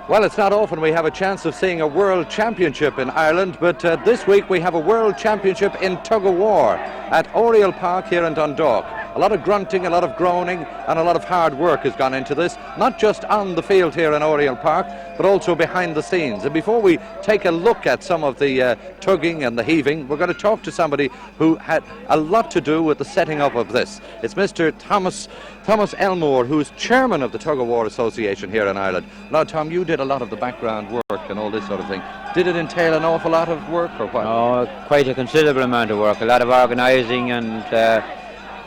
Well, it's not often we have a chance of seeing a World Championship in Ireland, but this week we have a World Championship in Tug of War at Oriel Park here in Dundalk. A lot of grunting, a lot of groaning, and a lot of hard work has gone into this, not just on the field here in Oriel Park, but also behind the scenes. And before we take a look at some of the tugging and the heaving, we're going to talk to somebody who had a lot to do with the setting up of this. It's Mr. Thomas Elmore, who's chairman of the Tug of War Association here in Ireland. Now, Tom, you did a lot of the background work and all this sort of thing. Did it entail an awful lot of work or what? Oh, quite a considerable amount of work, a lot of organising, and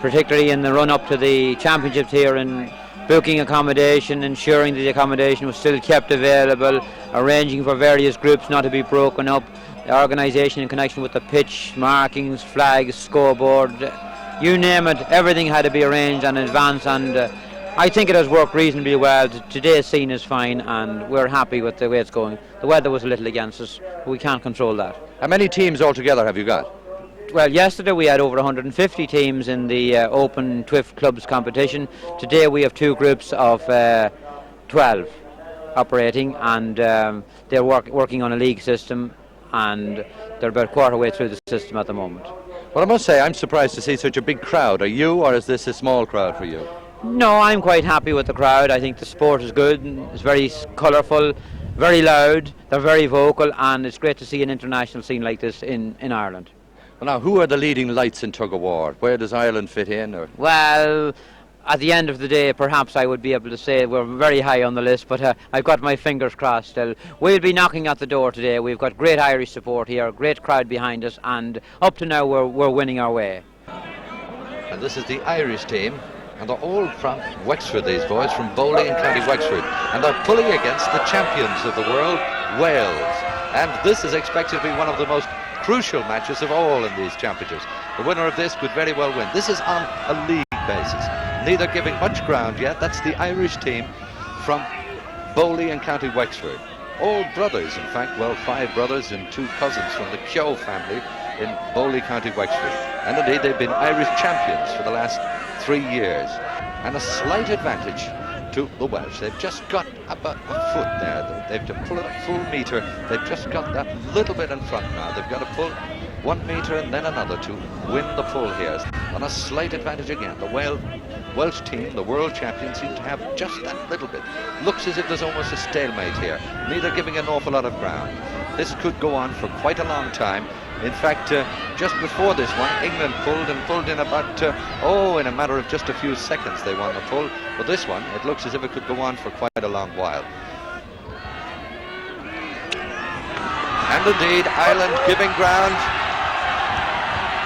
particularly in the run-up to the championships here, in booking accommodation, ensuring that the accommodation was still kept available, arranging for various groups not to be broken up, the organisation in connection with the pitch, markings, flags, scoreboard, you name it, everything had to be arranged in advance, and I think it has worked reasonably well. Today's scene is fine and we're happy with the way it's going. The weather was a little against us, but we can't control that. How many teams altogether have you got? Well, yesterday we had over 150 teams in the Open Twift Clubs competition. Today we have two groups of 12 operating, and they're working on a league system, and they're about a quarter way through the system at the moment. Well, I must say I'm surprised to see such a big crowd. Are you, or is this a small crowd for you? No, I'm quite happy with the crowd. I think the sport is good. It's very colourful, very loud, they're very vocal, and it's great to see an international scene like this in Ireland. Well, now, who are the leading lights in Tug of War? Where does Ireland fit in? Or? Well, at the end of the day, perhaps I would be able to say we're very high on the list, but I've got my fingers crossed still. We'll be knocking at the door today. We've got great Irish support here, great crowd behind us, and up to now we're winning our way. And this is the Irish team, and they're all from Wexford, these boys, from Bowley in County Wexford, and they're pulling against the champions of the world, Wales. And this is expected to be one of the most crucial matches of all in these championships. The winner of this could very well win. This is on a league basis, neither giving much ground yet. That's the Irish team from Bowley in County Wexford. All brothers, in fact, well, 5 brothers and 2 cousins from the Keogh family in Bowley, County Wexford. And indeed, they've been Irish champions for the last 3 years. And a slight advantage to the Welsh. They've just got about a foot there. They've to pull it a full metre. They've just got that little bit in front now. They've got to pull 1 metre and then another to win the pull here. On a slight advantage again. The Welsh team, the world champions, seem to have just that little bit. Looks as if there's almost a stalemate here, neither giving an awful lot of ground. This could go on for quite a long time. In fact, just before this one, England pulled in about, in a matter of just a few seconds they won the pull. But this one, it looks as if it could go on for quite a long while. And indeed, Ireland giving ground.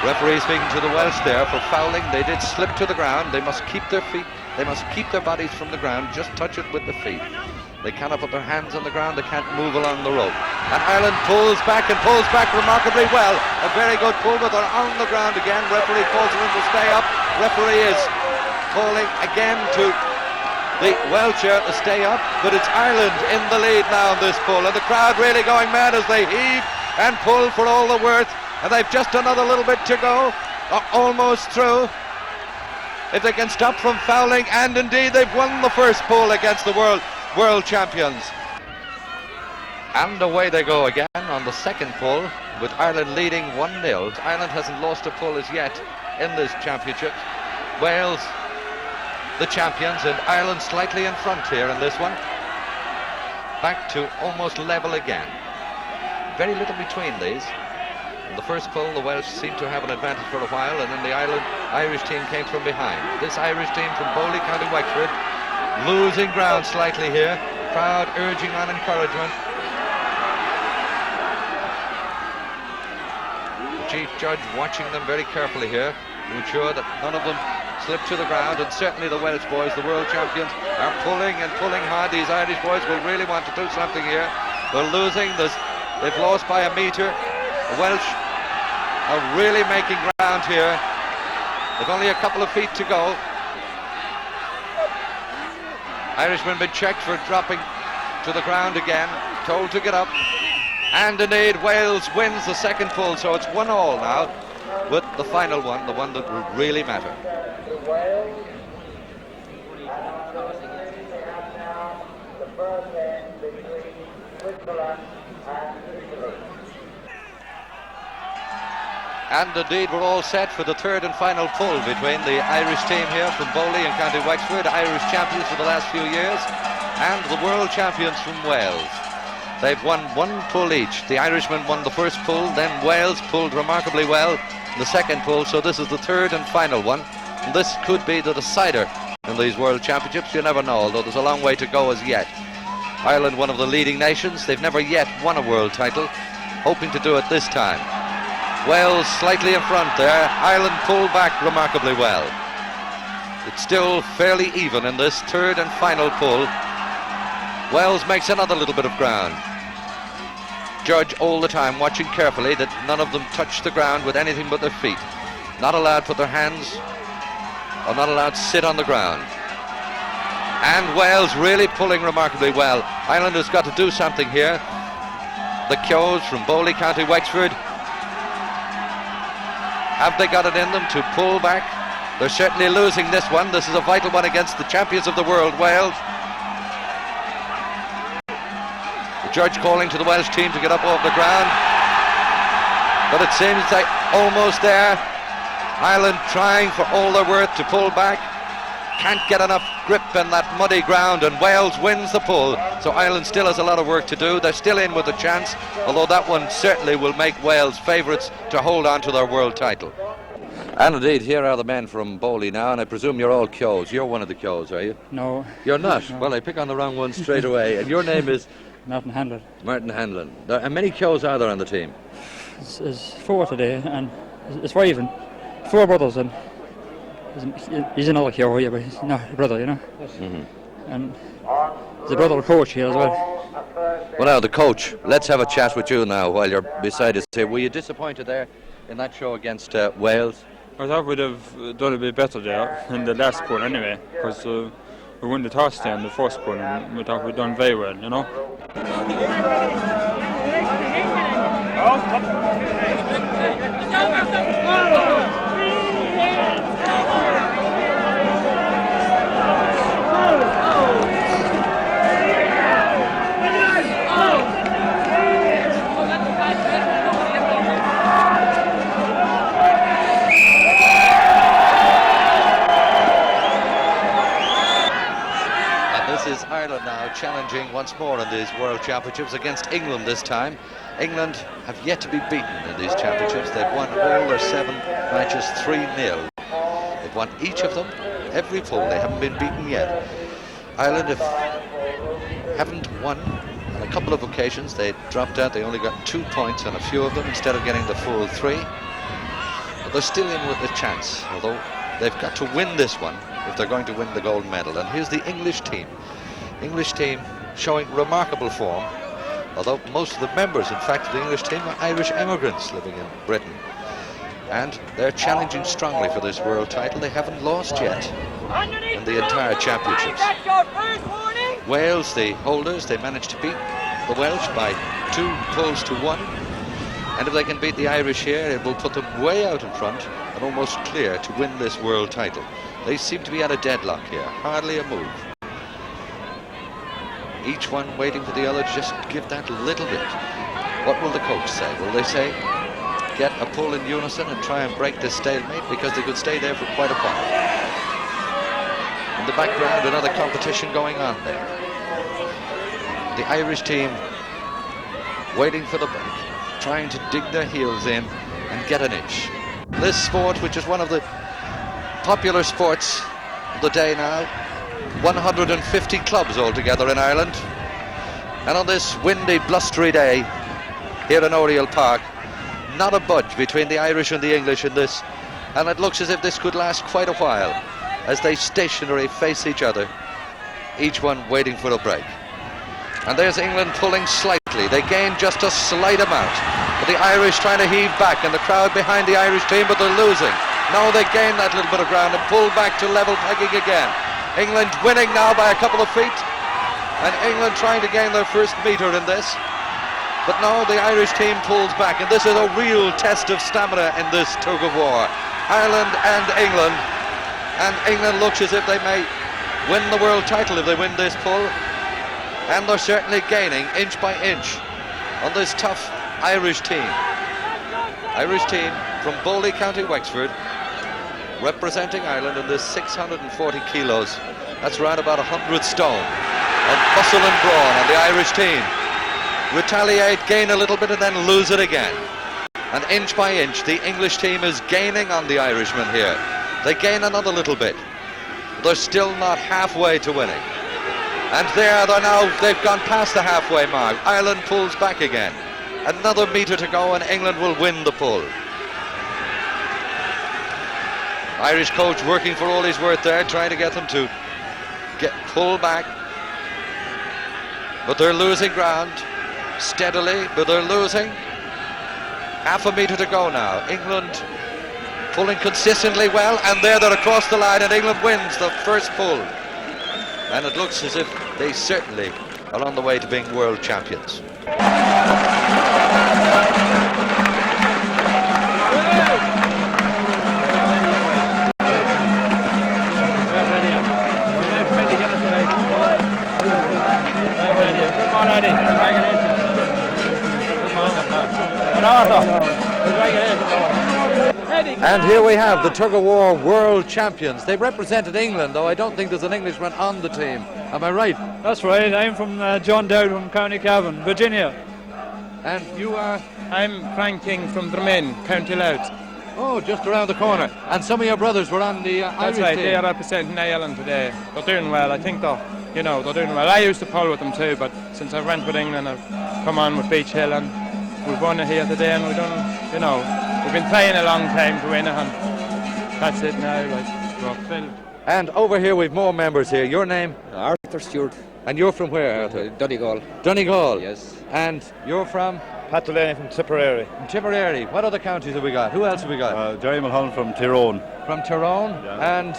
Referee speaking to the Welsh there for fouling. They did slip to the ground. They must keep their feet, they must keep their bodies from the ground, just touch it with the feet. They cannot put their hands on the ground, they can't move along the rope. And Ireland pulls back remarkably well. A very good pull, but they're on the ground again. Referee calls them to stay up. Referee is calling again to the Welsh to stay up, but it's Ireland in the lead now in this pull. And the crowd really going mad as they heave and pull for all the worth. And they've just another little bit to go. Almost through. If they can stop from fouling, and indeed they've won the first pull against the world champions. And away they go again on the second pull, with Ireland leading 1-0. Ireland hasn't lost a pull as yet in this championship. Wales the champions, and Ireland slightly in front here in this one. Back to almost level again. Very little between these. In the first pull, the Welsh seemed to have an advantage for a while, and then the Irish team came from behind. This Irish team from Bowley, County Wexford, losing ground slightly here. Crowd urging on encouragement. The chief judge watching them very carefully here to ensure that none of them slip to the ground, and certainly the Welsh boys, the world champions, are pulling and pulling hard. These Irish boys will really want to do something here. They're losing. They've lost by a metre. The Welsh are really making ground here. They've only a couple of feet to go. Irishman been checked for dropping to the ground again, told to get up. And indeed, Wales wins the second pull, so it's 1-1 now, with the final one, the one that will really matter. And indeed, we're all set for the third and final pull between the Irish team here from Bowley and County Wexford, Irish champions for the last few years, and the world champions from Wales. They've won one pull each. The Irishmen won the first pull, then Wales pulled remarkably well in the second pull, so this is the third and final one. And this could be the decider in these world championships. You never know, although there's a long way to go as yet. Ireland, one of the leading nations, they've never yet won a world title, hoping to do it this time. Wales slightly in front there. Ireland pulled back remarkably well. It's still fairly even in this third and final pull. Wales makes another little bit of ground. Judge all the time watching carefully that none of them touch the ground with anything but their feet. Not allowed to put their hands or not allowed to sit on the ground. And Wales really pulling remarkably well. Ireland has got to do something here. The Kyo's from Bowley, County Wexford. Have they got it in them to pull back? They're certainly losing this one. This is a vital one against the champions of the world, Wales. The judge calling to the Welsh team to get up off the ground. But it seems like almost there. Ireland trying for all their worth to pull back. Can't get enough grip in that muddy ground, and Wales wins the pull. So Ireland still has a lot of work to do. They're still in with a chance, although that one certainly will make Wales favourites to hold on to their world title. And indeed, here are the men from Bowley now, and I presume you're all Kyo's. You're one of the Kyo's, are you? No. You're not? No. Well, I pick on the wrong one straight away. And your name is? Martin Hanlon. Martin Hanlon. How many Kyo's are there on the team? It's 4 today, and it's 5 and 4 brothers, and he's another Kyo here, but he's not a brother, you know. Mm-hmm. And there's a brother coach here as well. Well, now the coach, let's have a chat with you now while you're beside us here. Were you disappointed there in that show against Wales? I thought we'd have done a bit better there in the last pull anyway, because we won the toss there in the first pull, and we thought we'd done very well, you know. Is Ireland now challenging once more in these World Championships against England this time. England have yet to be beaten in these championships. They've won all their 7 matches 3-0. They've won each of them, every pull. They haven't been beaten yet. Ireland haven't won on a couple of occasions. They dropped out. They only got 2 points on a few of them instead of getting the full 3. But they're still in with a chance, although they've got to win this one if they're going to win the gold medal. And here's the English team. English team showing remarkable form, although most of the members, in fact, of the English team are Irish immigrants living in Britain. And they're challenging strongly for this world title. They haven't lost yet in the entire championships. Wales, the holders, they managed to beat the Welsh by 2 pulls to 1. And if they can beat the Irish here, it will put them way out in front and almost clear to win this world title. They seem to be at a deadlock here, hardly a move. Each one waiting for the other to just give that little bit. What will the coach say? Will they say, get a pull in unison and try and break this stalemate, because they could stay there for quite a while? In the background, another competition going on there. The Irish team waiting for the break, trying to dig their heels in and get an inch. This sport, which is one of the popular sports of the day now, 150 clubs altogether in Ireland, and on this windy, blustery day here in Oriel Park, not a budge between the Irish and the English in this, and it looks as if this could last quite a while as they stationary face each other, each one waiting for a break. And there's England pulling slightly. They gain just a slight amount, but the Irish trying to heave back, and the crowd behind the Irish team, but they're losing. Now they gain that little bit of ground and pull back to level pegging again. England winning now by a couple of feet, and England trying to gain their first metre in this. But now the Irish team pulls back, and this is a real test of stamina in this tug of war. Ireland and England looks as if they may win the world title if they win this pull. And they're certainly gaining inch by inch on this tough Irish team. Irish team from Bowley, County Wexford, representing Ireland in this 640 kilos. That's round about 100 stone of muscle and brawn on the Irish team. Retaliate, gain a little bit and then lose it again. And inch by inch the English team is gaining on the Irishmen here. They gain another little bit. They're still not halfway to winning. And there they're now, they've gone past the halfway mark. Ireland pulls back again. Another metre to go and England will win the pull. Irish coach working for all he's worth there, trying to get them to pull back. But they're losing ground steadily, but they're losing. Half a metre to go now. England pulling consistently well, and there they're across the line, and England wins the first pull. And it looks as if they certainly are on the way to being world champions. And here we have the Tug of War World Champions. They represented England, though I don't think there's an Englishman on the team. Am I right? That's right. I'm from John Dowd from County Cavan, Virginia. And you are? I'm Frank King from Dromane, County Louth. Oh, just around the corner. And some of your brothers were on the Irish That's right. team. They are representing Ireland today. They're doing well. I think they're doing well. I used to pull with them too, but since I went with England, I've come on with Beech Hill, and we've won it here today, and we've done, we've been playing a long time to win it, and that's it now. We're filled. And over here we've more members here. Your name? Arthur Stewart. And you're from where, Arthur? Donegal. Donegal? Yes. And you're from? Pat Delaney from Tipperary. From Tipperary. What other counties have we got? Who else have we got? Jerry Mulholland from Tyrone. From Tyrone? Yeah. And?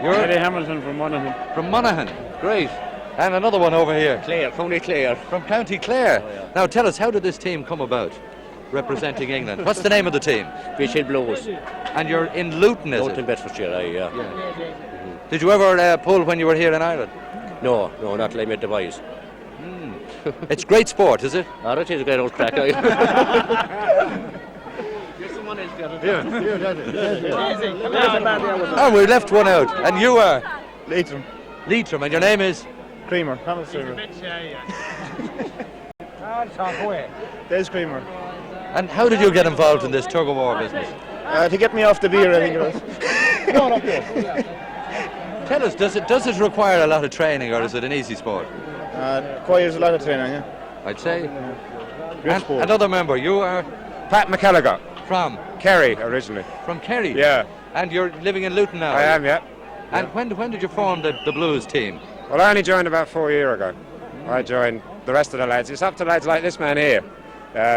You're Eddie Hamilton from Monaghan. From Monaghan. Great. And another one over here. Clare, County Clare. From County Clare. Oh, yeah. Now tell us, how did this team come about, representing England? What's the name of the team? Beech Hill Blues. And you're in Luton, is Luton, it? Bedfordshire, yeah. Mm-hmm. Did you ever pull when you were here in Ireland? No, not till I met the boys. It's great sport, is it? Oh, it is a great old crack. Oh, we left one out. And you are? Leitrim. Leitrim, and your name is? Creamer. Des Creamer. And how did you get involved in this tug of war business? To get me off the beer, I think it was. Tell us, does it require a lot of training, or is it an easy sport? Requires a lot of training, yeah. I'd say. Great sport. Another member, you are? Pat McCallagher. From? Kerry, originally. From Kerry? Yeah. And you're living in Luton now? I am, yeah. And when did you form the Blues team? Well, I only joined about 4 years ago. I joined the rest of the lads. It's up to lads like this man here.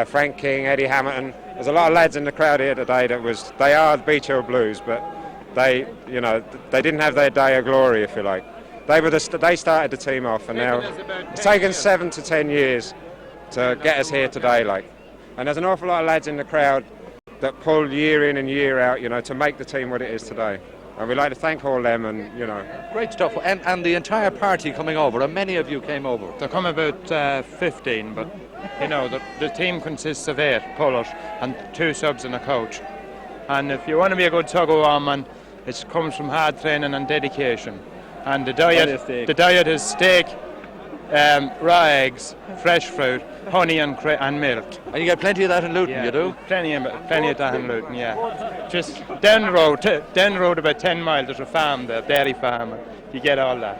Frank King, Eddie Hamilton. There's a lot of lads in the crowd here today they are the Beech Hill Blues, but they didn't have their day of glory, if you like. They started the team off, and now it's taken 7 to 10 years to get us here today, like. And there's an awful lot of lads in the crowd that pull year in and year out, to make the team what it is today. And we'd like to thank all them, and Great stuff. And the entire party coming over, and many of you came over. There come about 15, but the team consists of 8 pullers and 2 subs and a coach. And if you want to be a good tug of war man, it comes from hard training and dedication. And the diet is steak, raw eggs, fresh fruit, honey and milk. And you get plenty of that in Luton, you do? Plenty of that in Luton, yeah. Just down the road about 10 miles, there's a farm there, dairy farm. You get all that.